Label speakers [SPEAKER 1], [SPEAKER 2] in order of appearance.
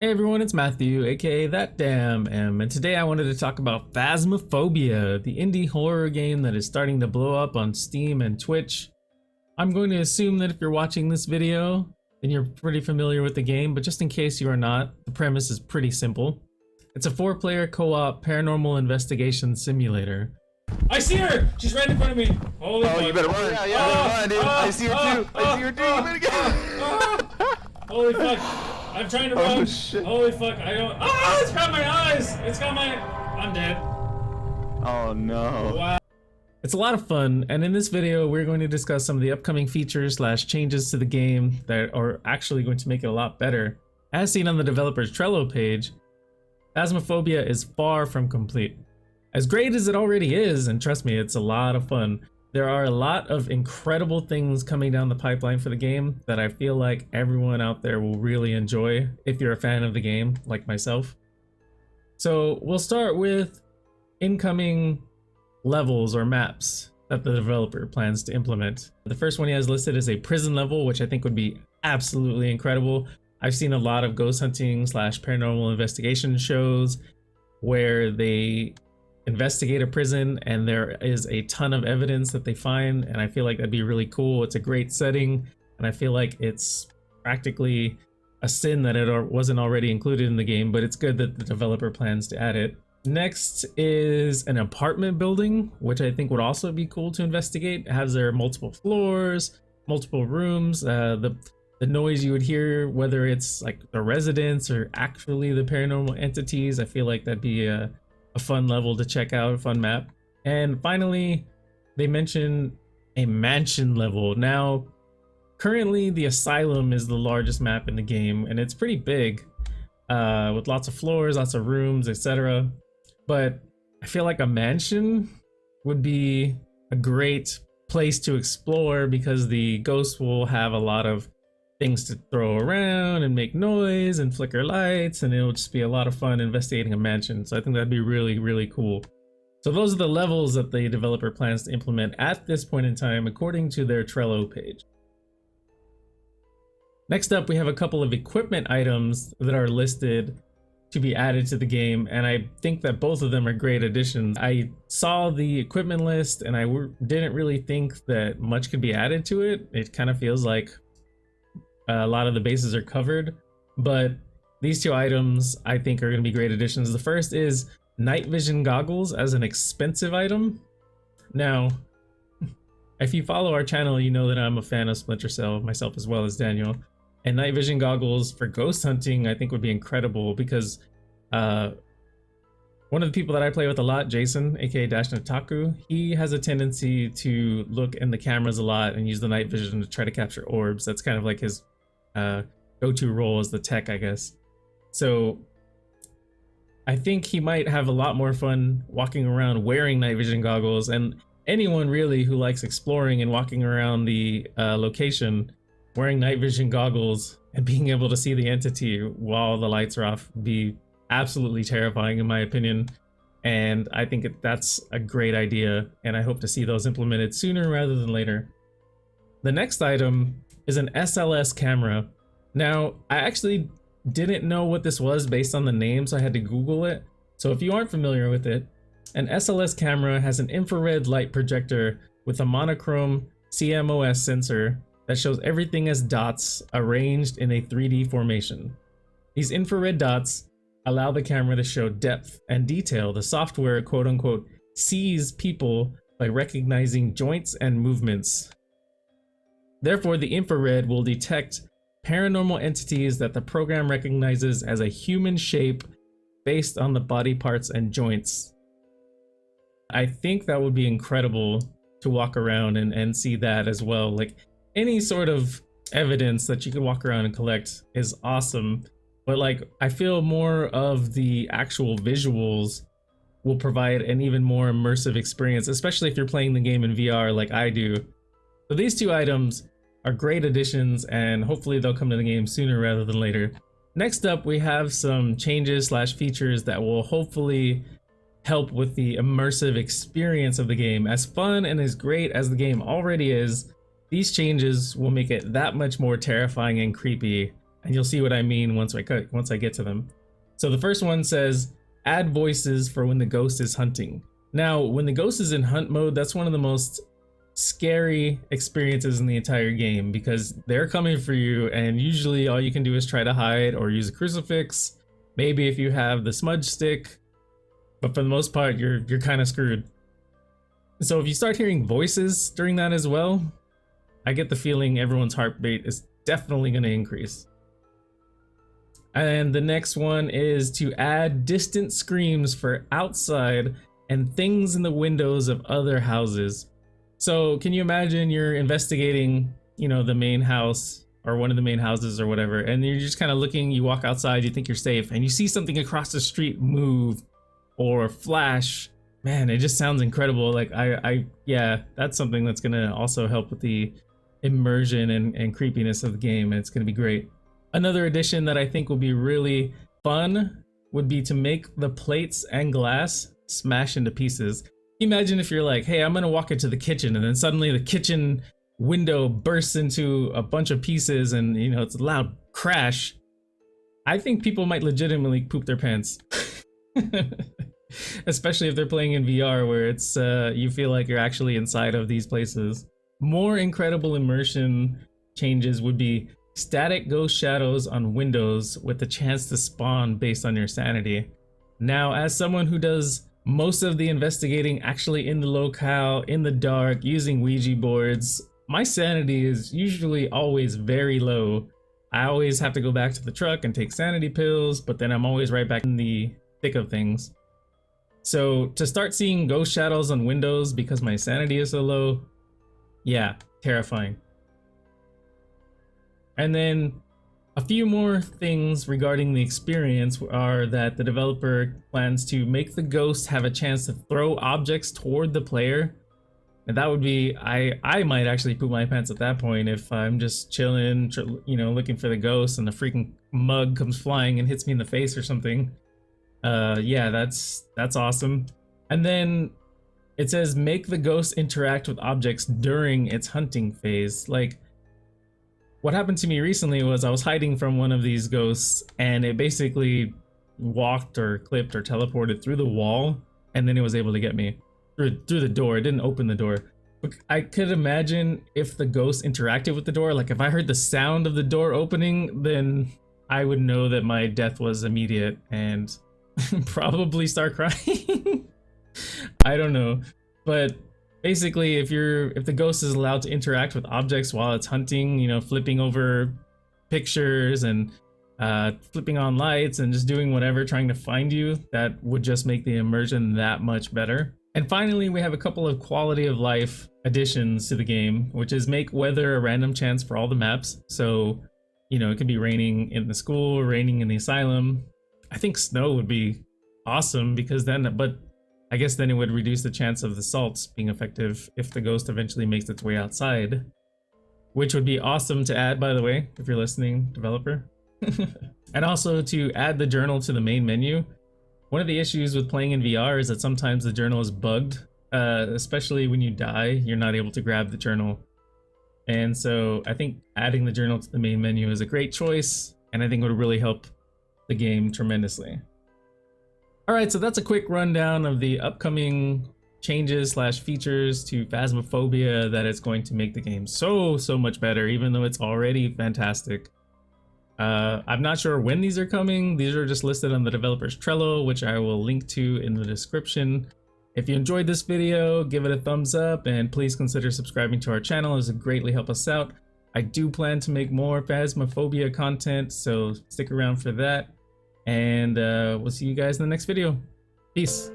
[SPEAKER 1] Hey everyone, it's Matthew, aka That Damn M, and today I wanted to talk about Phasmophobia, the indie horror game that is starting to blow up on Steam and Twitch. I'm going to assume that if you're watching this video, then you're pretty familiar with the game, but just in case you are not, the premise is pretty simple. It's a 4-player co-op paranormal investigation simulator. I see her! She's right in front of me! Holy fuck.
[SPEAKER 2] You better run. Yeah, run, dude. I see her too. I see her too. You better go.
[SPEAKER 1] Holy fuck. I'm trying to run.
[SPEAKER 2] Shit.
[SPEAKER 1] Holy fuck, I don't. Oh, it's got my eyes! It's got my. I'm dead.
[SPEAKER 2] Oh no.
[SPEAKER 1] Wow. It's a lot of fun, and in this video, we're going to discuss some of the upcoming features / changes to the game that are actually going to make it a lot better. As seen on the developer's Trello page, Phasmophobia is far from complete. As great as it already is, and trust me, it's a lot of fun, there are a lot of incredible things coming down the pipeline for the game that I feel like everyone out there will really enjoy if you're a fan of the game, like myself. So we'll start with incoming levels or maps that the developer plans to implement. The first one he has listed is a prison level, which I think would be absolutely incredible. I've seen a lot of ghost hunting / paranormal investigation shows where they investigate a prison and there is a ton of evidence that they find, and I feel like that'd be really cool. It's a great setting, and I feel like it's practically a sin that it wasn't already included in the game, but it's good that the developer plans to add it. Next is an apartment building, which I think would also be cool to investigate. It has there multiple floors, multiple rooms, the noise you would hear, whether it's like the residents or actually the paranormal entities, I feel like that'd be a fun level to check out, a fun map. And finally, they mention a mansion level. Now, currently the asylum is the largest map in the game, and it's pretty big, with lots of floors, lots of rooms, etc. But I feel like a mansion would be a great place to explore because the ghosts will have a lot of things to throw around and make noise and flicker lights, and it'll just be a lot of fun investigating a mansion. So I think that'd be really, really cool. So those are the levels that the developer plans to implement at this point in time, according to their Trello page. Next up, we have a couple of equipment items that are listed to be added to the game, and I think that both of them are great additions. I saw the equipment list and I didn't really think that much could be added to it. It kind of feels like a lot of the bases are covered, but these two items I think are going to be great additions. The first is night vision goggles as an expensive item. Now, if you follow our channel, you know that I'm a fan of Splinter Cell, myself as well as Daniel. And night vision goggles for ghost hunting I think would be incredible because one of the people that I play with a lot, Jason, aka Dash Nataku, he has a tendency to look in the cameras a lot and use the night vision to try to capture orbs. That's kind of like his go-to role as the tech, I guess. So I think he might have a lot more fun walking around wearing night vision goggles, and anyone really who likes exploring and walking around the location wearing night vision goggles and being able to see the entity while the lights are off would be absolutely terrifying in my opinion. And I think that's a great idea, and I hope to see those implemented sooner rather than later. The next item is an SLS camera. Now, I actually didn't know what this was based on the name, so I had to Google it. So if you aren't familiar with it, an SLS camera has an infrared light projector with a monochrome CMOS sensor that shows everything as dots arranged in a 3D formation. These infrared dots allow the camera to show depth and detail. The software, quote unquote, sees people by recognizing joints and movements. Therefore, the infrared will detect paranormal entities that the program recognizes as a human shape based on the body parts and joints. I think that would be incredible to walk around and see that as well. Like, any sort of evidence that you could walk around and collect is awesome, but like I feel more of the actual visuals will provide an even more immersive experience, especially if you're playing the game in VR like I do. So these two items are great additions, and hopefully they'll come to the game sooner rather than later. Next up, we have some changes / features that will hopefully help with the immersive experience of the game. As fun and as great as the game already is, these changes will make it that much more terrifying and creepy. and you'll see what I mean once I get to them. So the first one says, add voices for when the ghost is hunting. Now, when the ghost is in hunt mode, that's one of the most scary experiences in the entire game because they're coming for you, and usually all you can do is try to hide or use a crucifix, maybe if you have the smudge stick, but for the most part you're kind of screwed. So if you start hearing voices during that as well, I get the feeling everyone's heart rate is definitely going to increase. And the next one is to add distant screams for outside and things in the windows of other houses. So can you imagine you're investigating, you know, the main house or one of the main houses or whatever, and you're just kind of looking, you walk outside, you think you're safe, and you see something across the street move or flash. Man, it just sounds incredible. Like yeah, that's something that's gonna also help with the immersion and creepiness of the game. It's gonna be great. Another addition that I think will be really fun would be to make the plates and glass smash into pieces. Imagine if you're like, hey, I'm gonna walk into the kitchen, and then suddenly the kitchen window bursts into a bunch of pieces, and you know, it's a loud crash. I think people might legitimately poop their pants. Especially if they're playing in VR, where it's you feel like you're actually inside of these places. More incredible immersion changes would be static ghost shadows on windows with the chance to spawn based on your sanity. Now, as someone who does most of the investigating actually in the locale, in the dark, using Ouija boards, my sanity is usually always very low. I always have to go back to the truck and take sanity pills, but then I'm always right back in the thick of things. So to start seeing ghost shadows on windows because my sanity is so low, yeah, terrifying. And then a few more things regarding the experience are that the developer plans to make the ghost have a chance to throw objects toward the player. And that would be, I might actually poop my pants at that point if I'm just chilling, you know, looking for the ghost, and the freaking mug comes flying and hits me in the face or something. Yeah, that's awesome. And then it says make the ghost interact with objects during its hunting phase. Like, what happened to me recently was I was hiding from one of these ghosts, and it basically walked or clipped or teleported through the wall, and then it was able to get me through the door. It didn't open the door. But I could imagine if the ghost interacted with the door, like if I heard the sound of the door opening, then I would know that my death was immediate and probably start crying. I don't know, but basically if the ghost is allowed to interact with objects while it's hunting, you know, flipping over pictures and flipping on lights and just doing whatever, trying to find you, that would just make the immersion that much better. And finally, we have a couple of quality of life additions to the game, which is make weather a random chance for all the maps. So, you know, it could be raining in the school, raining in the asylum. I think snow would be awesome because then, but I guess then it would reduce the chance of the salts being effective if the ghost eventually makes its way outside, which would be awesome to add, by the way, if you're listening, developer. And also to add the journal to the main menu. One of the issues with playing in VR is that sometimes the journal is bugged, especially when you die, you're not able to grab the journal. And so I think adding the journal to the main menu is a great choice, and I think it would really help the game tremendously. All right, so that's a quick rundown of the upcoming changes / features to Phasmophobia that is going to make the game so much better, even though it's already fantastic. I'm not sure when these are coming. These are just listed on the developer's Trello, which I will link to in the description. If you enjoyed this video, give it a thumbs up, and please consider subscribing to our channel, as it greatly helps us out. I do plan to make more Phasmophobia content, so stick around for that. And we'll see you guys in the next video. Peace.